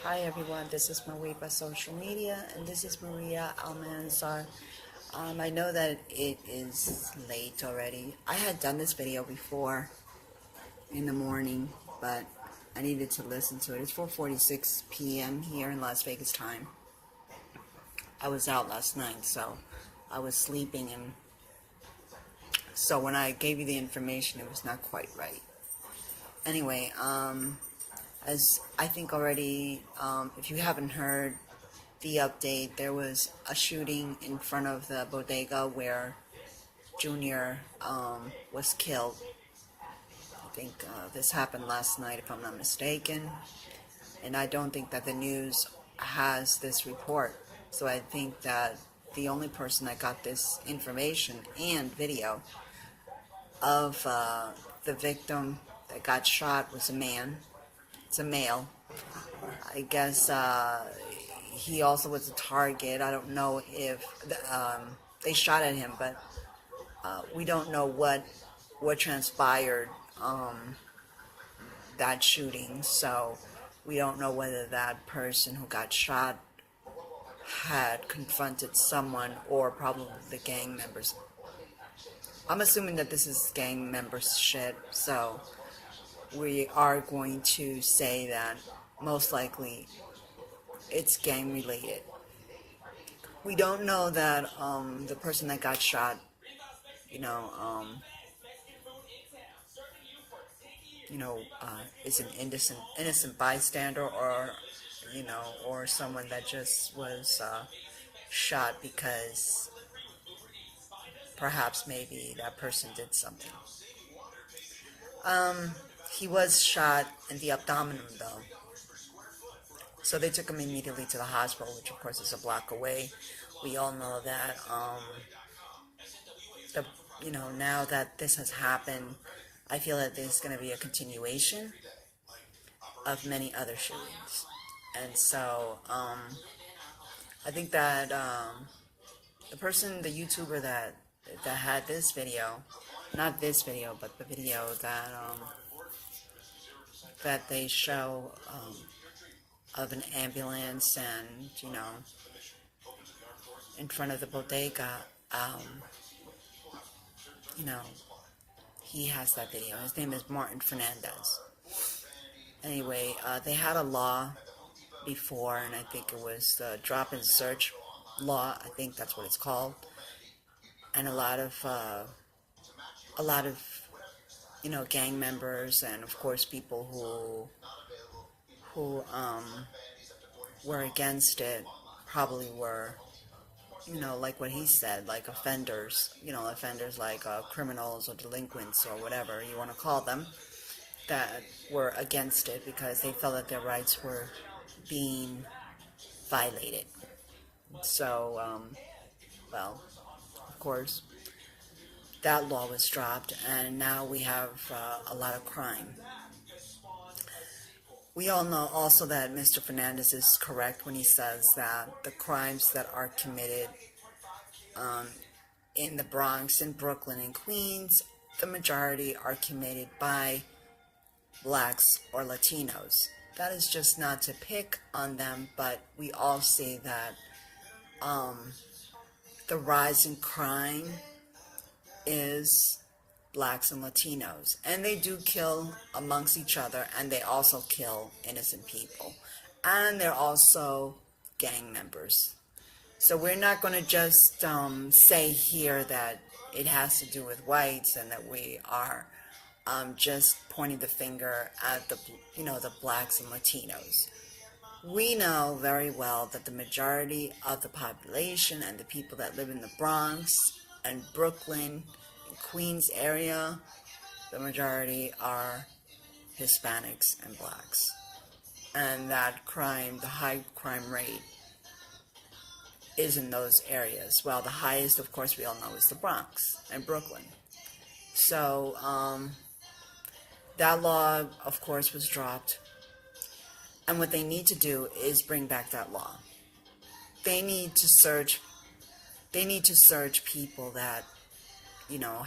Hi everyone, this is Maripa Social Media, and this is Maria Almanzar. I know that it is late already. I had done this video before in the morning, but I needed to listen to it. It's 4:46 p.m. here in Las Vegas time. I was out last night, so I was sleeping, and so when I gave you the information, it was not quite right. Anyway, as I think already, if you haven't heard the update, there was a shooting in front of the Bodega where Junior was killed. I think this happened last night, if I'm not mistaken, and I don't think that the news has this report. So I think that the only person that got this information and video of the victim that got shot was a man. It's a male. I guess he also was a target. I don't know if they shot at him, but we don't know what transpired that shooting. So we don't know whether that person who got shot had confronted someone or probably the gang members. I'm assuming that this is gang members shit, so we are going to say that most likely it's gang related. We don't know that the person that got shot, you know, um, is an innocent bystander, or or someone that just was shot because perhaps maybe that person did something. He was shot in the abdomen though, so they took him immediately to the hospital, which of course is a block away. We all know that. The Now that this has happened, I feel that there's going to be a continuation of many other shootings, and so I think that the YouTuber that had this video, not this video, but the video that they show of an ambulance and in front of the bodega, you know, he has that video. His name is Martin Fernandez. Anyway, they had a law before, and I think it was the drop and search law. I think that's what it's called. And a lot of gang members, and of course people who were against it probably were, like what he said, like offenders, offenders like criminals or delinquents or whatever you want to call them, that were against it because they felt that their rights were being violated. So, well, of course, that law was dropped, and now we have a lot of crime. We all know also that Mr. Fernandez is correct when he says that the crimes that are committed in the Bronx, in Brooklyn, and Queens, the majority are committed by blacks or Latinos. That is just not to pick on them, but we all see that the rise in crime is blacks and Latinos, and they do kill amongst each other, and they also kill innocent people, and they're also gang members. So we're not going to just say here that it has to do with whites and that we are just pointing the finger at the blacks and Latinos. We know very well that the majority of the population and the people that live in the Bronx and Brooklyn and Queens area, the majority are Hispanics and blacks. And that crime, the high crime rate, is in those areas. Well, the highest, of course, we all know is the Bronx and Brooklyn. So, that law, of course, was dropped. And what they need to do is bring back that law. They need to search people that,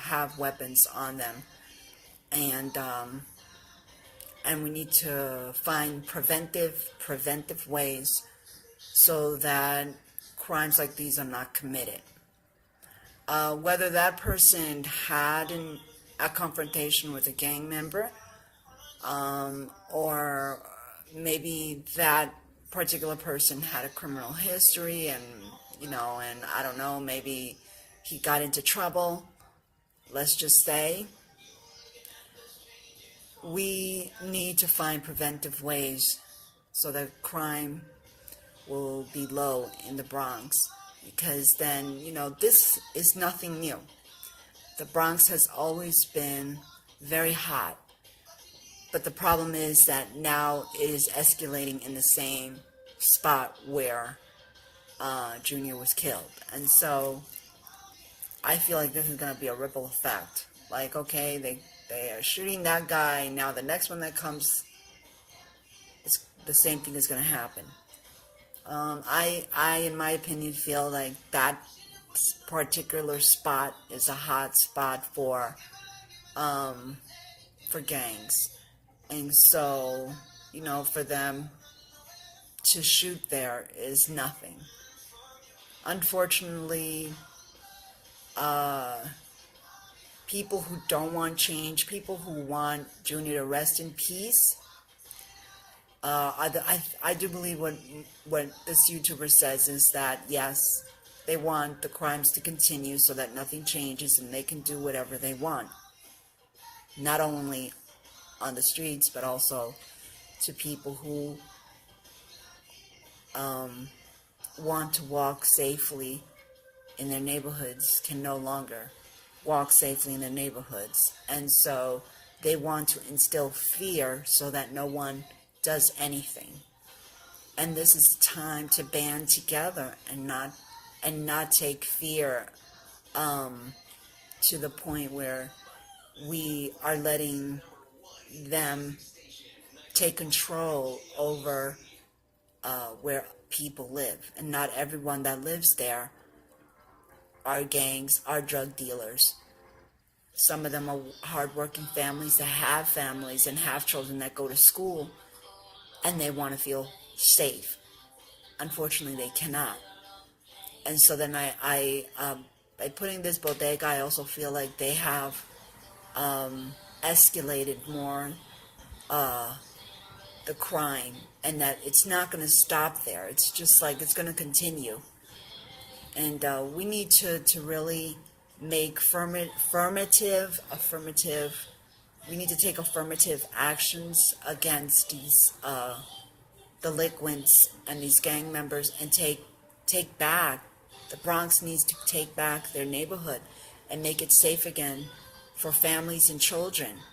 have weapons on them, and and we need to find preventive ways so that crimes like these are not committed. Whether that person had a confrontation with a gang member, or maybe that particular person had a criminal history, and and I don't know, maybe he got into trouble. Let's just say we need to find preventive ways so that crime will be low in the Bronx, because then, this is nothing new. The Bronx has always been very hot, but the problem is that now it is escalating in the same spot where Junior was killed. And so I feel like this is going to be a ripple effect. Like, okay, they are shooting that guy, now the next one that comes, the same thing is going to happen. I, in my opinion, feel like that particular spot is a hot spot for gangs, and so for them to shoot there is nothing. Unfortunately, people who don't want change, people who want Junior to rest in peace, I do believe what this YouTuber says is that, yes, they want the crimes to continue so that nothing changes and they can do whatever they want. Not only on the streets, but also to people who want to walk safely in their neighborhoods can no longer walk safely in their neighborhoods. And so they want to instill fear so that no one does anything. And this is time to band together and not take fear to the point where we are letting them take control over where people live. And not everyone that lives there are gangs, are drug dealers. Some of them are hardworking families that have families and have children that go to school, and they want to feel safe. Unfortunately, they cannot. And so then by putting this bodega, I also feel like they have escalated more the crime, and that it's not going to stop there. It's just like it's going to continue. And we need to really make affirmative. We need to take affirmative actions against these delinquents and these gang members, and take back. The Bronx needs to take back their neighborhood and make it safe again for families and children.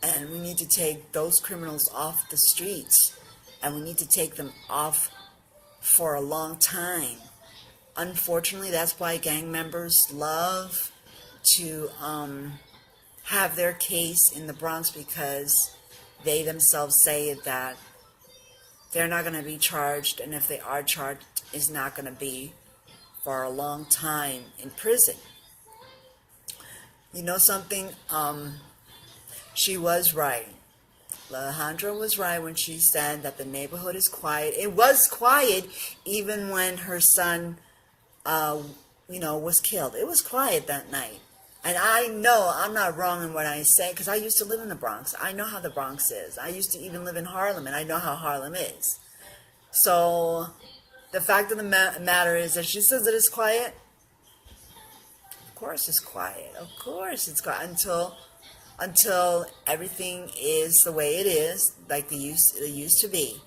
And we need to take those criminals off the streets, and we need to take them off for a long time. Unfortunately, that's why gang members love to have their case in the Bronx, because they themselves say that they're not going to be charged, and if they are charged, it's not going to be for a long time in prison. You know something? She was right. Alejandra was right when she said that the neighborhood is quiet. It was quiet even when her son, was killed. It was quiet that night. And I know I'm not wrong in what I say, because I used to live in the Bronx. I know how the Bronx is. I used to even live in Harlem, and I know how Harlem is. So the fact of the matter is that she says that it's quiet. Of course it's quiet. Of course it's quiet until everything is the way it is, like it used to be.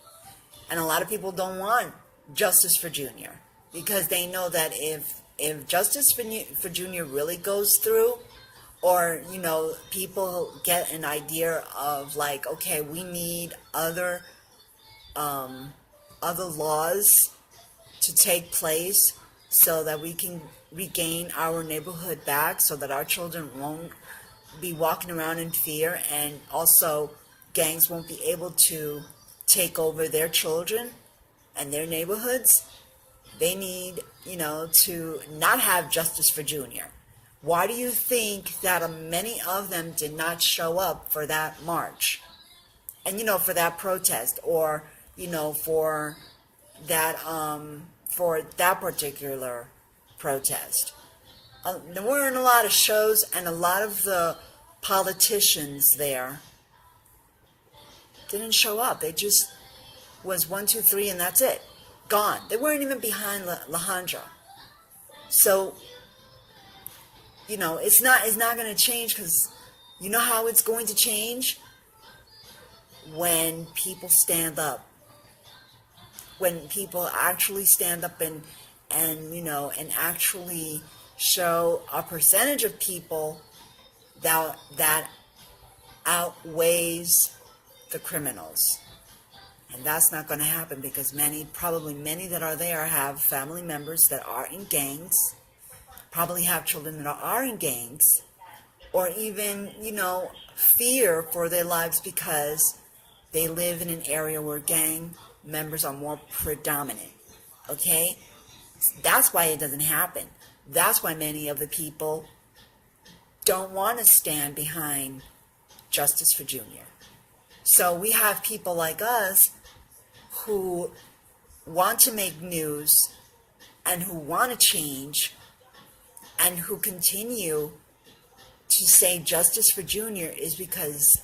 And a lot of people don't want justice for Junior, because they know that if justice for Junior really goes through, or people get an idea of like, okay, we need other laws to take place so that we can regain our neighborhood back, so that our children won't be walking around in fear, and also gangs won't be able to take over their children and their neighborhoods. They need, to not have justice for Junior. Why do you think that many of them did not show up for that march? and for that protest, or that for that particular protest. There weren't a lot of shows, and a lot of the politicians there didn't show up. They just was 1, 2, 3, and that's it. Gone. They weren't even behind Alejandra. So, it's not going to change, because you know how it's going to change? When people stand up. When people actually stand up and actually show a percentage of people that outweighs the criminals. And that's not going to happen, because probably many that are there have family members that are in gangs, probably have children that are in gangs, or even, fear for their lives because they live in an area where gang members are more predominant. Okay? That's why it doesn't happen. That's why many of the people don't want to stand behind Justice for Junior. So we have people like us who want to make news and who want to change and who continue to say Justice for Junior, is because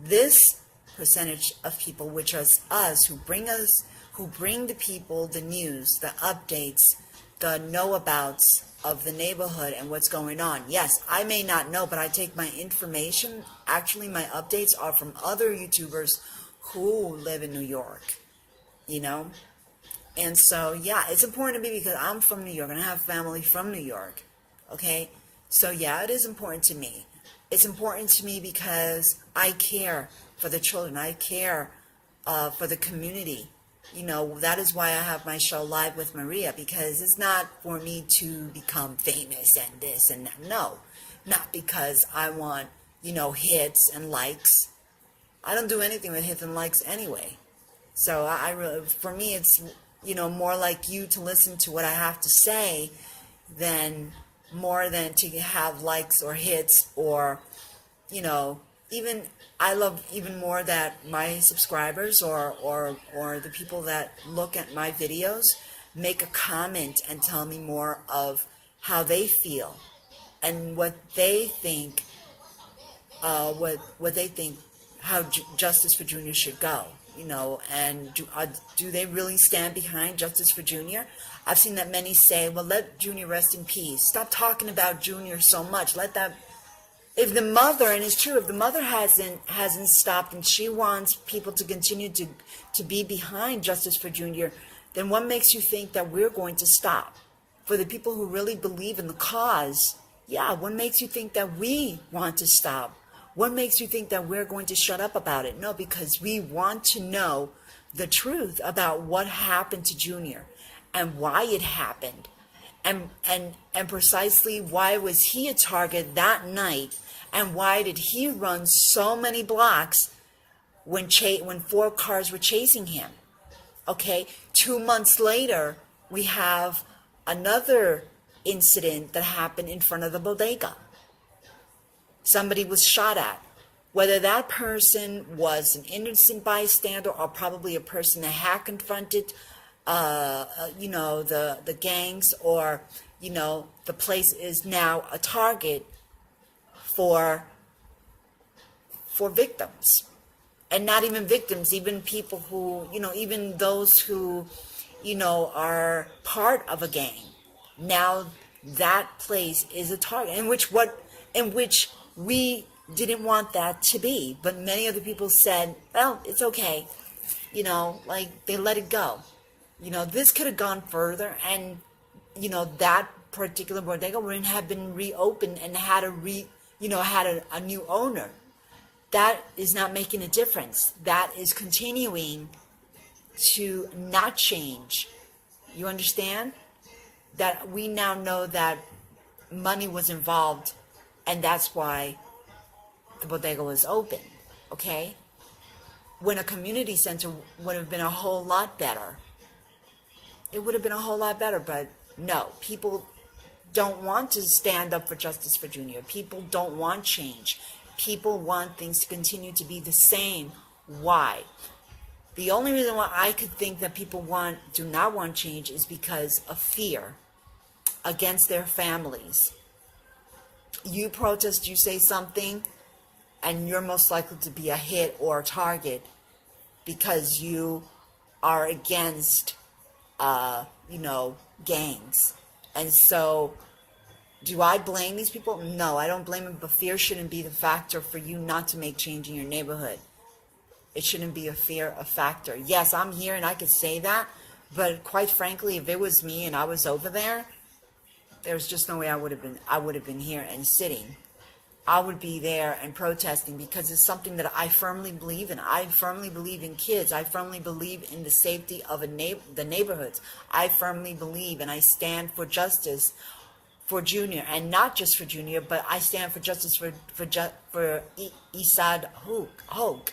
this percentage of people, which is us, who bring the people the news, the updates, the know-abouts of the neighborhood and what's going on. Yes, I may not know, but I take my information, actually my updates are from other YouTubers who live in New York, And so, yeah, it's important to me because I'm from New York and I have family from New York, okay? So, yeah, it is important to me. It's important to me because I care for the children. I care for the community. That is why I have my show Live with Maria, because it's not for me to become famous and this and that. No, not because I want, hits and likes. I don't do anything with hits and likes anyway. So I really, for me, it's, more like you to listen to what I have to say more than to have likes or hits, or, even I love even more that my subscribers or the people that look at my videos make a comment and tell me more of how they feel and what they think, what they think how Justice for Junior should go, and do they really stand behind Justice for Junior? I've seen that many say, well, let Junior rest in peace. Stop talking about Junior so much. Let that. If the mother, and it's true, if the mother hasn't stopped and she wants people to continue to be behind Justice for Junior, then what makes you think that we're going to stop? For the people who really believe in the cause, yeah, what makes you think that we want to stop? What makes you think that we're going to shut up about it? No, because we want to know the truth about what happened to Junior and why it happened. And precisely why was he a target that night, and why did he run so many blocks when 4 cars were chasing him? Okay, 2 months later, we have another incident that happened in front of the bodega. Somebody was shot at. Whether that person was an innocent bystander or probably a person that had confronted the gangs, or, the place is now a target for victims. And not even victims, even people who, even those who, are part of a gang. Now that place is a target, in which we didn't want that to be. But many other people said, well, it's okay. They let it go. This could have gone further, and, that particular bodega wouldn't have been reopened and had a new owner. That is not making a difference. That is continuing to not change. You understand? That we now know that money was involved, and that's why the bodega was open, okay? When a community center would have been a whole lot better. It would have been a whole lot better, but no, people don't want to stand up for Justice for Junior. People don't want change. People want things to continue to be the same Why? The only reason why I could think that people do not want change is because of fear against their families. You protest, you say something, and you're most likely to be a hit or a target because you are against, gangs. And so, do I blame these people? No, I don't blame them, but fear shouldn't be the factor for you not to make change in your neighborhood. It shouldn't be a factor. Yes, I'm here and I could say that, but quite frankly, if it was me and I was over there, there's just no way I would have been here and sitting. I would be there and protesting because it's something that I firmly believe in. I firmly believe in kids. I firmly believe in the safety of the neighborhoods. I firmly believe and I stand for justice for Junior, and not just for Junior, but I stand for justice for Isad Hogue.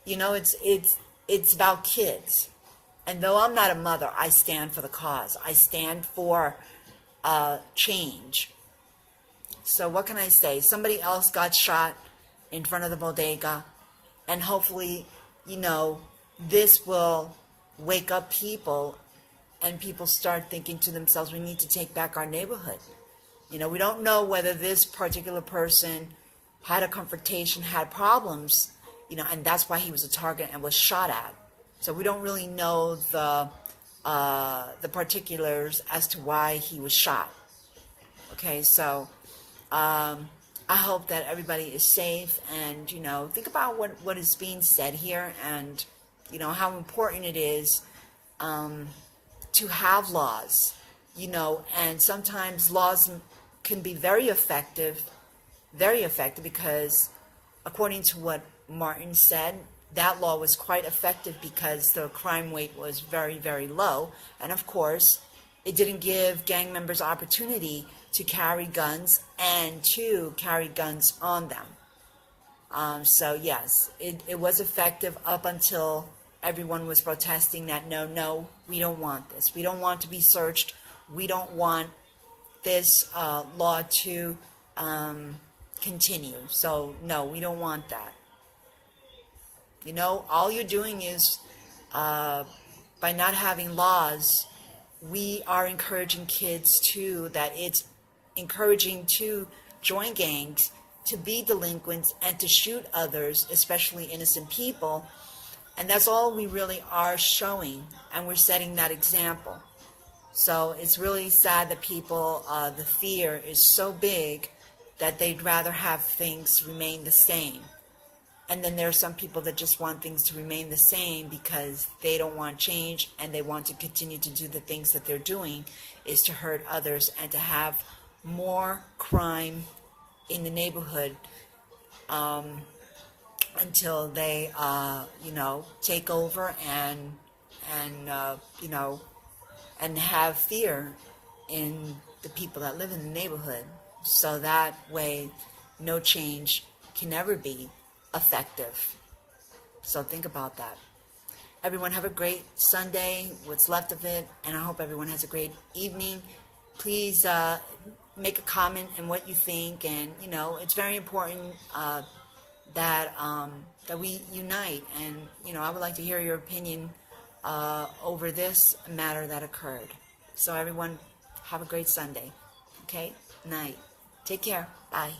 It's about kids. And though I'm not a mother, I stand for the cause. I stand for change. So what can I say? Somebody else got shot in front of the bodega, and hopefully, this will wake up people, and people start thinking to themselves, we need to take back our neighborhood. We don't know whether this particular person had a confrontation, had problems, and that's why he was a target and was shot at. So we don't really know the particulars as to why he was shot. Okay, so I hope that everybody is safe, and think about what is being said here, and how important it is to have laws. And sometimes laws can be very effective because, according to what Martin said, that law was quite effective because the crime rate was very, very low. And of course, it didn't give gang members opportunity to carry guns and to carry guns on them. So yes, it was effective up until everyone was protesting that no, we don't want this. We don't want to be searched. We don't want this law to continue. So no, we don't want that. All you're doing is, by not having laws, we are encouraging kids that it's encouraging to join gangs, to be delinquents, and to shoot others, especially innocent people. And that's all we really are showing, and we're setting that example. So it's really sad that people, the fear is so big that they'd rather have things remain the same. And then there are some people that just want things to remain the same because they don't want change, and they want to continue to do the things that they're doing, is to hurt others and to have more crime in the neighborhood until they, take over and have fear in the people that live in the neighborhood. So that way, no change can ever be effective. So think about that. Everyone have a great Sunday, what's left of it, and I hope everyone has a great evening. Please make a comment on what you think, and it's very important that we unite. And I would like to hear your opinion over this matter that occurred. So everyone, have a great Sunday. Okay? Night. Take care. Bye.